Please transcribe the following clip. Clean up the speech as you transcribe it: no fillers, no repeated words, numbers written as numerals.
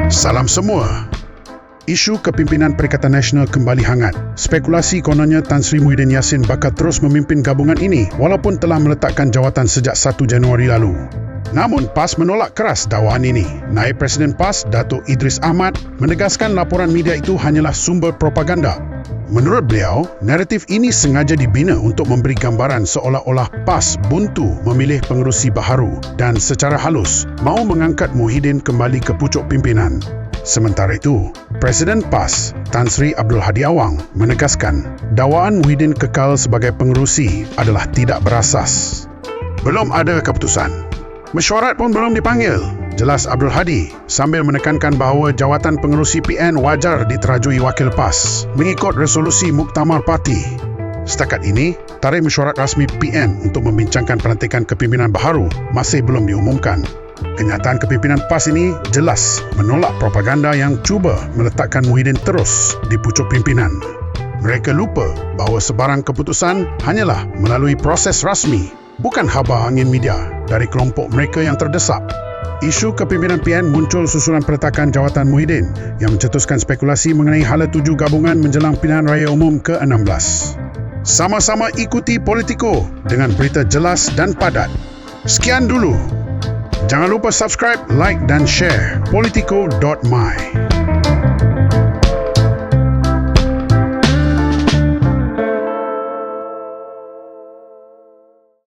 Salam semua. Isu kepimpinan Perikatan Nasional kembali hangat. Spekulasi kononnya Tan Sri Muhyiddin Yassin bakal terus memimpin gabungan ini walaupun telah meletakkan jawatan sejak 1 Januari lalu. Namun PAS menolak keras dakwaan ini. Naib Presiden PAS, Datuk Idris Ahmad, menegaskan laporan media itu hanyalah sumber propaganda. Menurut beliau, naratif ini sengaja dibina untuk memberi gambaran seolah-olah PAS buntu memilih pengerusi baharu dan secara halus mahu mengangkat Muhyiddin kembali ke pucuk pimpinan. Sementara itu, Presiden PAS, Tan Sri Abdul Hadi Awang, menegaskan dakwaan Muhyiddin kekal sebagai pengerusi adalah tidak berasas. Belum ada keputusan. Mesyuarat pun belum dipanggil, jelas Abdul Hadi sambil menekankan bahawa jawatan pengerusi PN wajar diterajui Wakil PAS mengikut resolusi Muktamar Parti. Setakat ini, tarikh mesyuarat rasmi PN untuk membincangkan pelantikan kepimpinan baharu masih belum diumumkan. Kenyataan kepimpinan PAS ini jelas menolak propaganda yang cuba meletakkan Muhyiddin terus di pucuk pimpinan. Mereka lupa bahawa sebarang keputusan hanyalah melalui proses rasmi, bukan haba angin media dari kelompok mereka yang terdesak. Isu kepimpinan PN muncul susulan peletakan jawatan Muhyiddin yang mencetuskan spekulasi mengenai hala tuju gabungan menjelang pilihan raya umum ke-16. Sama-sama ikuti Politico dengan berita jelas dan padat. Sekian dulu. Jangan lupa subscribe, like dan share politico.my.